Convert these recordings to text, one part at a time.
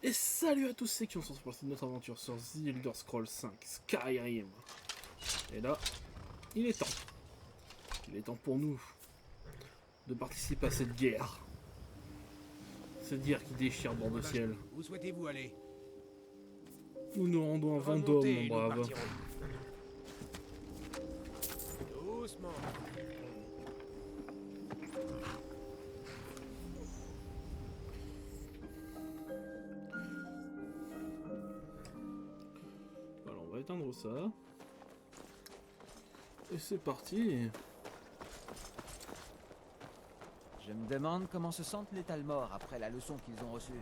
Et salut à tous ceux qui ont sur notre aventure sur The Elder Scrolls 5 Skyrim. Et là, il est temps. Il est temps pour nous de participer à cette guerre. Cette guerre qui déchire bord de ciel. Où souhaitez-vous aller? Nous nous rendons à Vendôme, Remontez mon et nous brave. partirons. Doucement. Alors on va éteindre ça. Et c'est parti. Je me demande comment se sentent les Talmors après la leçon qu'ils ont reçue.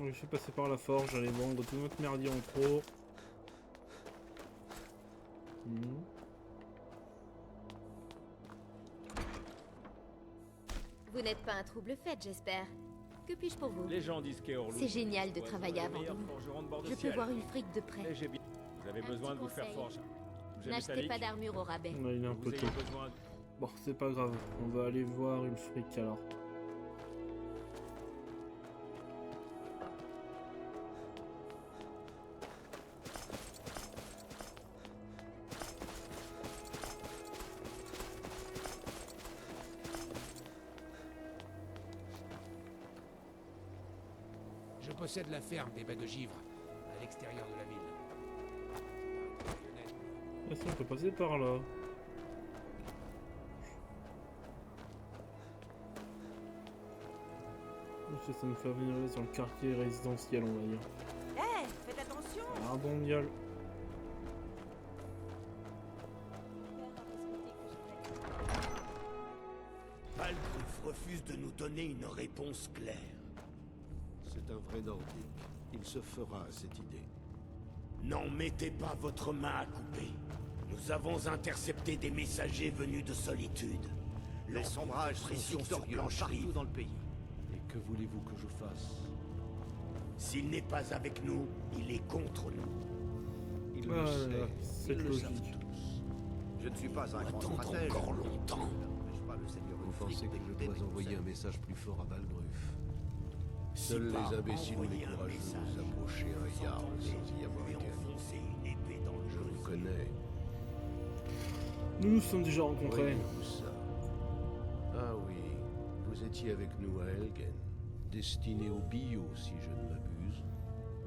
Je suis passé par la forge, j'allais vendre tout notre merdier en trop. Vous n'êtes pas un trouble fait, j'espère. Que puis-je pour vous? Les gens disent qu'Eorlou... C'est génial de travailler à Vendôme. Je peux voir une fric de près. Mais j'ai bien... Vous avez Un besoin petit de vous faire conseil. forger. Vous êtes N'achetez métallique. pas d'armure au rabais. Ouais, il est un Vous peu tôt. avez besoin... Bon, c'est pas grave. On va aller voir une fric alors. Je possède la ferme des baies de givre, à l'extérieur de la ville. Ah si, on peut passer par là. Ça nous fait venir sur le quartier résidentiel, on va dire. Hé, faites attention. Pardon, Mial. Balgruf refuse de nous donner une réponse claire. C'est un vrai nordique. Il se fera à cette idée. N'en mettez pas votre main à couper. Nous avons intercepté des messagers venus de Solitude. Les sombrages sont pression sur victorieux Blancherie. partout dans le pays. Et que voulez-vous que je fasse? S'il n'est pas avec nous, il est contre nous. Il Ah le là sait. là, Ils cette le savent logique. tous. Je ne suis pas un grand Attendre stratège. encore longtemps. Je n'empêche pas le seigneur Vous Ulfric pensez que je d'écouter dois mes envoyer un conseils. message plus fort à Balgruf? Si Seuls par les imbéciles ou les envoyer un courageux message, approcher un Jarl s'entendez, sans y avoir lui été admis. enfoncer une épée dans le Je vous genou. connais. Nous nous sommes déjà rencontrés. Voyez-vous ça? Ah oui, vous étiez avec nous à Helgen. Destiné au bio, si je ne m'abuse.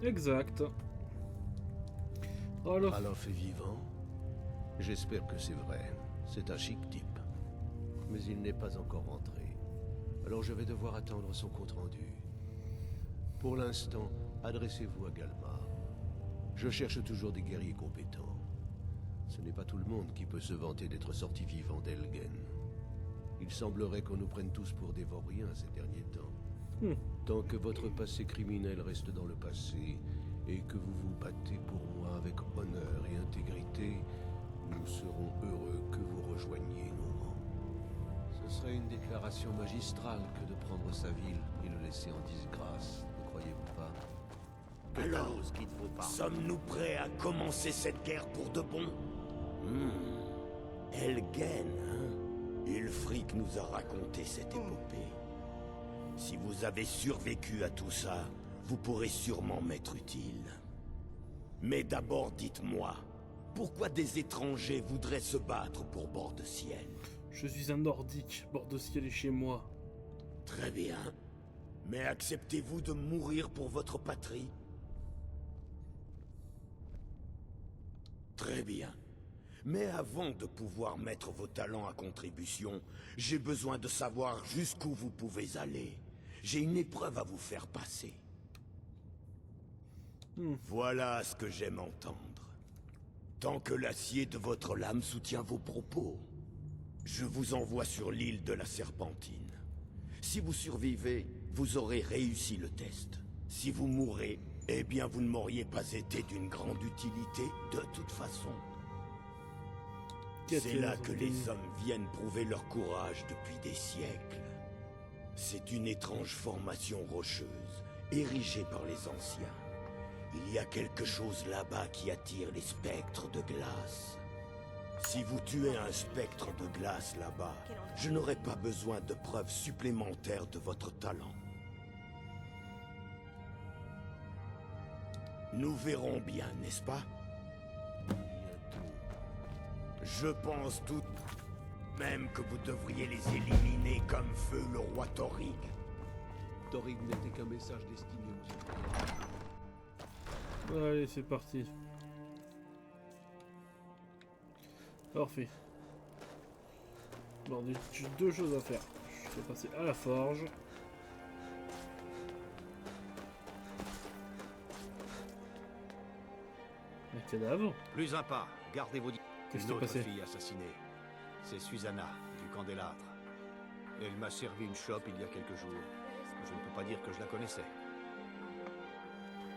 Exact. Alors, Ralof est vivant? J'espère que c'est vrai. C'est un chic type. Mais il n'est pas encore rentré. Alors je vais devoir attendre son compte-rendu. Pour l'instant, adressez-vous à Galmar. Je cherche toujours des guerriers compétents. Ce n'est pas tout le monde qui peut se vanter d'être sorti vivant d'Helgen. Il semblerait qu'on nous prenne tous pour des vauriens ces derniers temps. Tant que votre passé criminel reste dans le passé, et que vous vous battez pour moi avec honneur et intégrité, nous serons heureux que vous rejoigniez nos rangs. Ce serait une déclaration magistrale que de prendre sa ville et le laisser en disgrâce, ne croyez-vous pas? Alors, Chose qu'il ne faut pas. sommes-nous prêts à commencer cette guerre pour de bon? Helgen, hein? Ulfric nous a raconté cette épopée. Si vous avez survécu à tout ça, vous pourrez sûrement m'être utile. Mais d'abord, dites-moi, pourquoi des étrangers voudraient se battre pour bord de ciel? je suis un nordique. Bord de ciel est chez moi. Très bien. Mais acceptez-vous de mourir pour votre patrie? Très bien. Mais avant de pouvoir mettre vos talents à contribution, j'ai besoin de savoir jusqu'où vous pouvez aller. J'ai une épreuve à vous faire passer. Voilà ce que j'aime entendre. Tant que l'acier de votre lame soutient vos propos, je vous envoie sur l'île de la Serpentine. Si vous survivez, vous aurez réussi le test. Si vous mourrez, eh bien vous ne m'auriez pas été d'une grande utilité de toute façon. C'est là que les hommes viennent prouver leur courage depuis des siècles. C'est une étrange formation rocheuse, érigée par les anciens. Il y a quelque chose là-bas qui attire les spectres de glace. Si vous tuez un spectre de glace là-bas, je n'aurai pas besoin de preuves supplémentaires de votre talent. Nous verrons bien, n'est-ce pas? Je pense tout de même que vous devriez les éliminer comme feu le roi Torrig. Torrig n'était qu'un message destiné aux hommes. Allez, c'est parti. Parfait. Bon, j'ai deux choses à faire. Je vais passer à la forge. Un cadavre. Plus un pas, gardez vos... Qu'est-ce qui Une s'est autre passé? fille assassinée. C'est Susanna, du Candélâtre. Elle m'a servi une chope il y a quelques jours. Je ne peux pas dire que je la connaissais.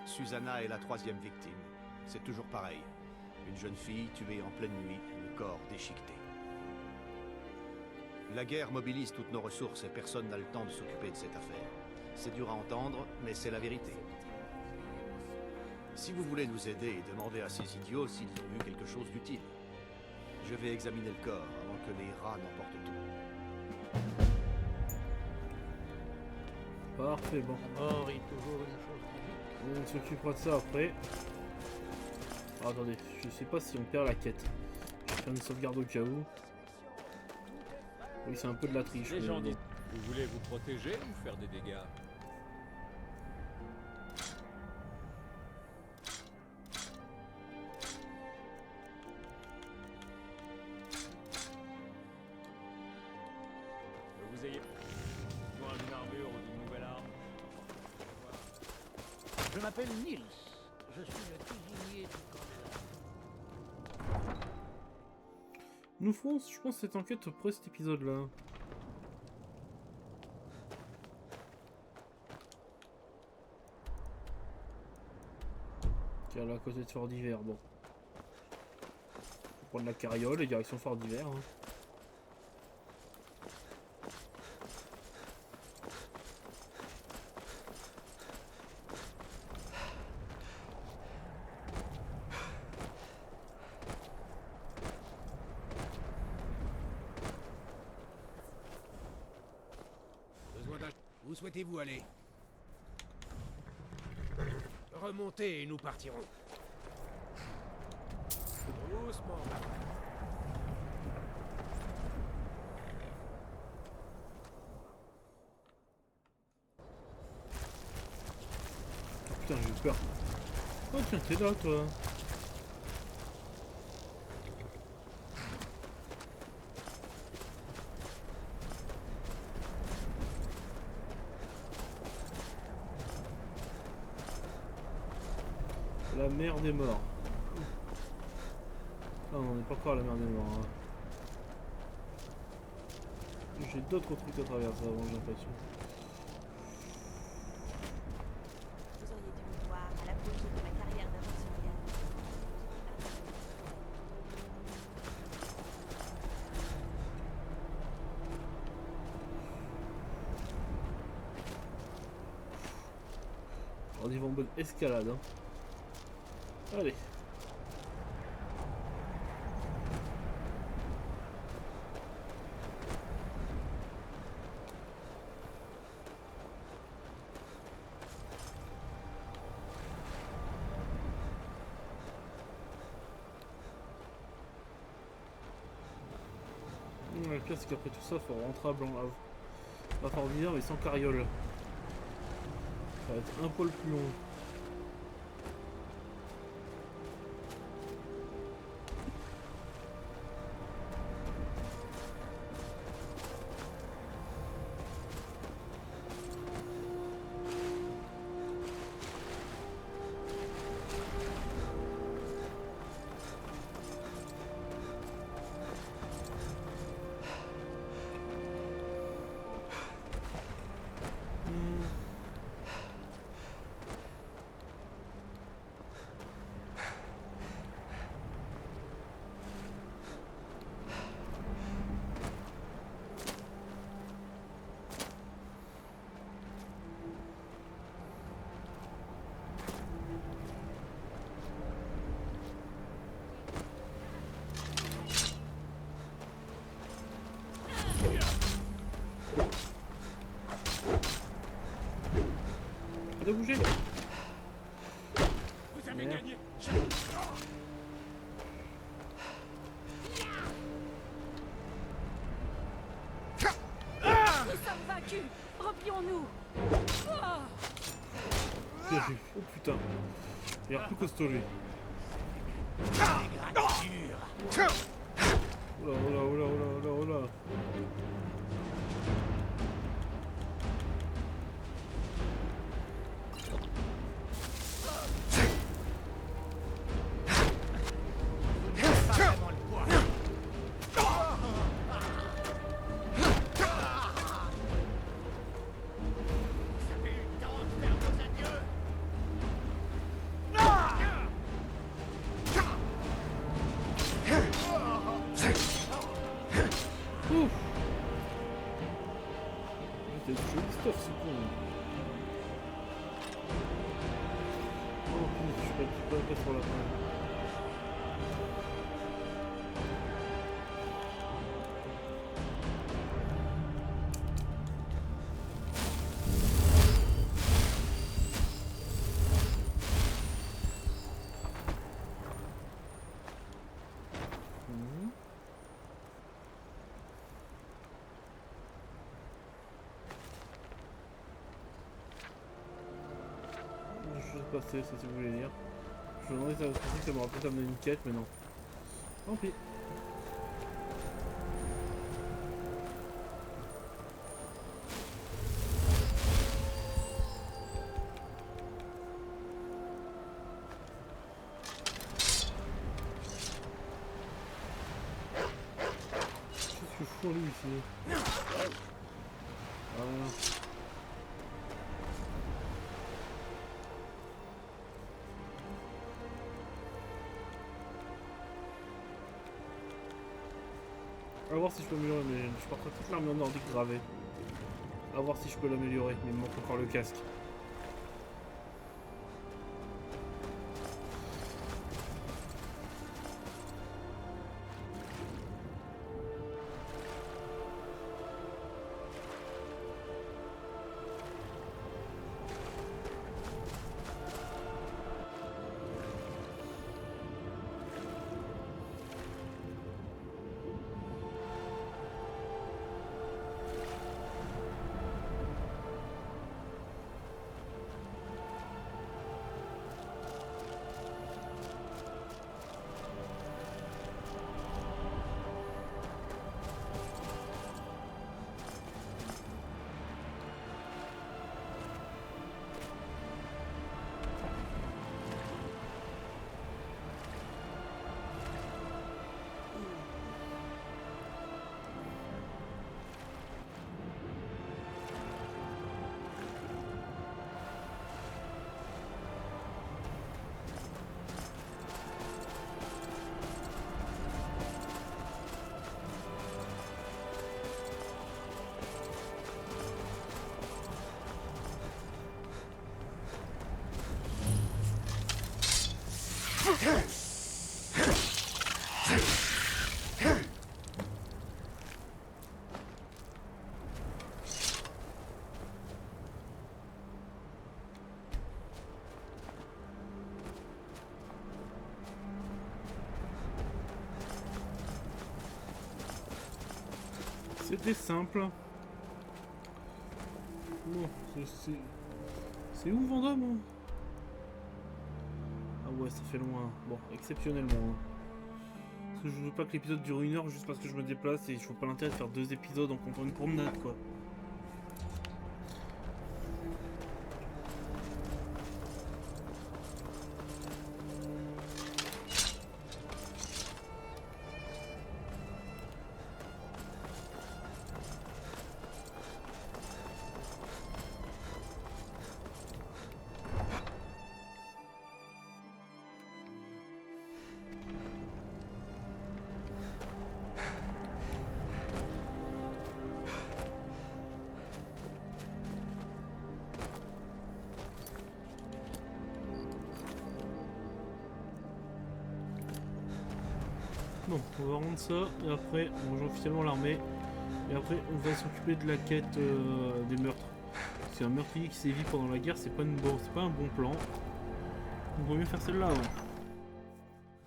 Susanna est la 3e victime. C'est toujours pareil. Une jeune fille tuée en pleine nuit, le corps déchiqueté. La guerre mobilise toutes nos ressources et personne n'a le temps de s'occuper de cette affaire. C'est dur à entendre, mais c'est la vérité. Si vous voulez nous aider et demander à ces idiots s'ils ont eu quelque chose d'utile. Je vais examiner le corps avant que les rats n'emportent tout. Parfait, bon. La mort est toujours une chose tragique. On s'occupera de ça après. Ah, attendez, je sais pas si on perd la quête. Je vais faire une sauvegarde au cas où. Oui, c'est un peu de la triche. Les mais gens bon. disent, vous voulez vous protéger ou faire des dégâts? Que vous ayez besoin d'une armure ou d'une nouvelle arme. Je m'appelle Nils. Je suis le cuisinier du Candélâtre. Nous ferons, je pense, cette enquête après cet épisode-là. Qui est là à côté de Fort d'Hiver, bon. Faut prendre la carriole et direction Fort d'Hiver. Hein. Besoin d'un... Où souhaitez-vous aller? Remontez et nous partirons. Doucement. Putain, j'ai eu peur. Oh tiens, t'es là, toi. La mer des morts. Ah, on n'est pas encore à la mer des morts. Hein. J'ai d'autres trucs à traverser avant, j'ai l'impression. Vous auriez dû me voir à l'apogée de ma carrière d'aventurière. On y va en mode escalade. Hein. Allez. Le pire c'est qu'après tout ça, faut rentrer à Blanc. À Fort d'Hiver mais sans carriole. Ça va être un poil plus long. bougez. Vous avez Merde. gagné. Nous sommes vaincus. Replions-nous. Bien vu. Oh putain. Il a l'air plus costaud lui. Oula, oula, oula, oula, oula, oula. Ouf. C'était joli stuff, c'est con. Oh putain, je peux pas sur la fin. Je sais passer, ça si vous voulez dire. Je me demandais si ça m'aurait peut-être amené une quête, mais non. Tant pis. Qu'est-ce que fou lui ici? Voilà. A voir si je peux améliorer, mais je porterai toute l'armure nordique gravée. A voir si je peux l'améliorer, mais il me manque encore le casque. C'était simple. Bon, c'est où Vendôme hein? Ah ouais, ça fait loin. Bon, exceptionnellement. Hein. Parce que je veux pas que l'épisode dure 1 heure juste parce que je me déplace et je vois pas l'intérêt de faire 2 épisodes en comptant une promenade quoi. Bon, on va rendre ça et après on rejoint officiellement l'armée et après on va s'occuper de la quête des meurtres. Parce qu'un meurtrier qui sévit pendant la guerre, c'est pas un bon plan. Il vaut mieux faire celle-là. Ouais.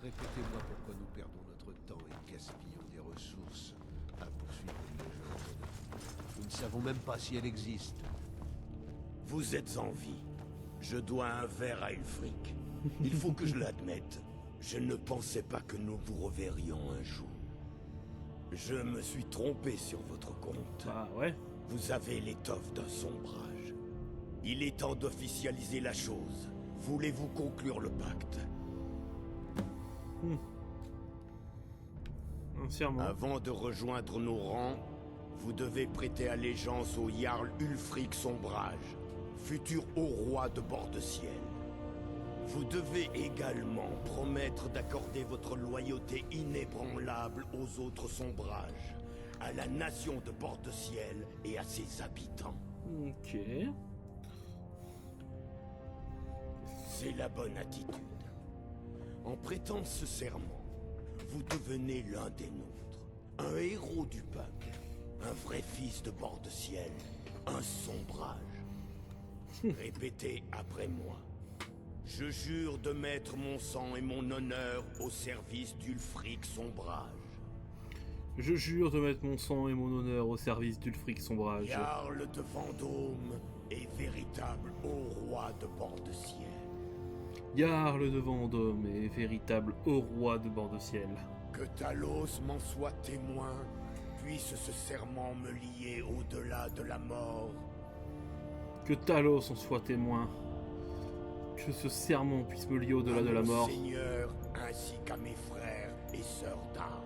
Répétez-moi pourquoi nous perdons notre temps et gaspillons des ressources à poursuivre une légende. Nous ne savons même pas si elle existe. Vous êtes en vie. Je dois un verre à Ulfric. Il faut que je l'admette. Je ne pensais pas que nous vous reverrions un jour. Je me suis trompé sur votre compte. Ah ouais. Vous avez l'étoffe d'un sombrage. Il est temps d'officialiser la chose. Voulez-vous conclure le pacte? Un serment. Avant de rejoindre nos rangs, vous devez prêter allégeance au Jarl Ulfric Sombrage, futur haut roi de Bord-de-Ciel. Vous devez également promettre d'accorder votre loyauté inébranlable aux autres sombrages, à la nation de Bord-de-Ciel et à ses habitants. Ok. C'est la bonne attitude. En prêtant ce serment, vous devenez l'un des nôtres, un héros du peuple, un vrai fils de Bord-de-Ciel, un sombrage. Répétez après moi. Je jure de mettre mon sang et mon honneur au service d'Ulfric Sombrage. Je jure de mettre mon sang et mon honneur au service d'Ulfric Sombrage. Jarl de Vendôme et véritable haut roi de Bord-de-Ciel. Jarl de Vendôme et véritable haut roi de Bord-de-Ciel. Que Talos m'en soit témoin, puisse ce serment me lier au-delà de la mort. Que Talos en soit témoin. Que ce serment puisse me lier au-delà de la mort. Seigneur, ainsi qu'à mes frères et sœurs d'armes.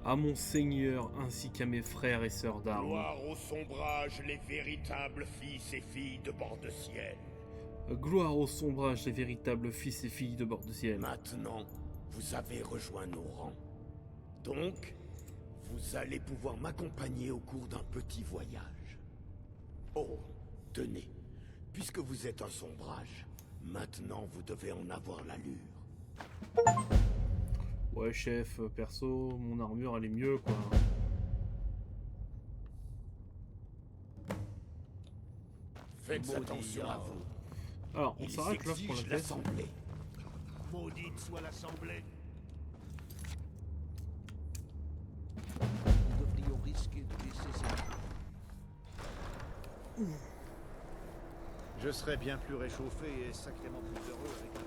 À mon Seigneur ainsi qu'à mes frères et sœurs d'armes. Gloire au sombrage, les véritables fils et filles de Bord-de-Ciel. Gloire au sombrage, les véritables fils et filles de Bord-de-Ciel. Maintenant, vous avez rejoint nos rangs. Donc, vous allez pouvoir m'accompagner au cours d'un petit voyage. Oh, tenez, puisque vous êtes un sombrage, maintenant vous devez en avoir l'allure. Ouais chef, perso, mon armure elle est mieux quoi. Faites attention à vous. Alors, on s'arrête là pour la tête. l'assemblée. Maudite soit l'assemblée. Nous devrions risquer de laisser ces... Je serais bien plus réchauffé et sacrément plus heureux avec un...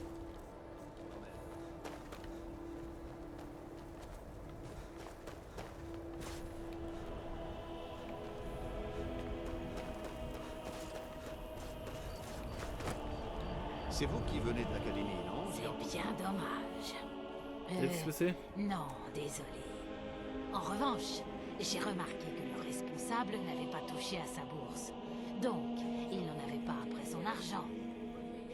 C'est vous qui venez de l'académie, non? C'est bien dommage. Qu'est-ce que c'est? Non, désolé. En revanche, j'ai remarqué que le responsable n'avait pas touché à sa bourse. Donc, il n'en avait pas après son argent.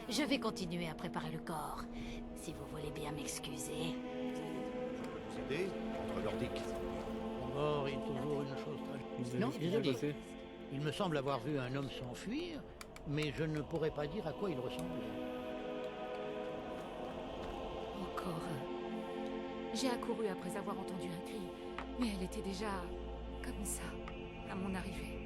Je vais continuer à préparer le corps, si vous voulez bien m'excuser. Vous aider contre Nordique. La mort est toujours une chose tragique. Vous avez Non, vu ce qui s'est désolé. passé? Il me semble avoir vu un homme s'enfuir, mais je ne pourrais pas dire à quoi il ressemblait. Encore un. J'ai accouru après avoir entendu un cri, mais elle était déjà comme ça, à mon arrivée.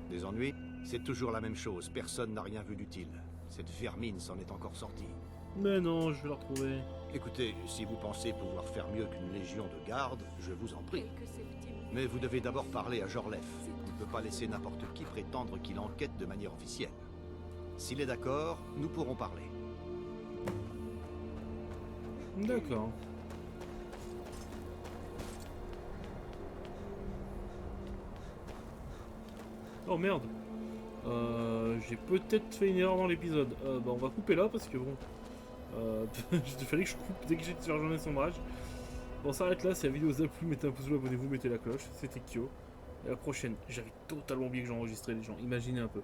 Des ennuis? C'est toujours la même chose, personne n'a rien vu d'utile. Cette vermine s'en est encore sortie. Mais non, je vais la retrouver. Écoutez, si vous pensez pouvoir faire mieux qu'une légion de gardes, je vous en prie. Quelques septimes. Mais vous devez d'abord parler à Jorlef. On ne peut pas laisser n'importe qui prétendre qu'il enquête de manière officielle. S'il est d'accord, nous pourrons parler. D'accord. Oh merde. J'ai peut-être fait une erreur dans l'épisode. Bah on va couper là parce que bon. Il fallait que je coupe dès que j'ai rejoint son rage. Bon, on s'arrête là. Si la vidéo vous a plu, mettez un pouce bleu, abonnez-vous, mettez la cloche. C'était Kyo. Et à la prochaine. J'avais totalement oublié que j'enregistrais les gens. Imaginez un peu.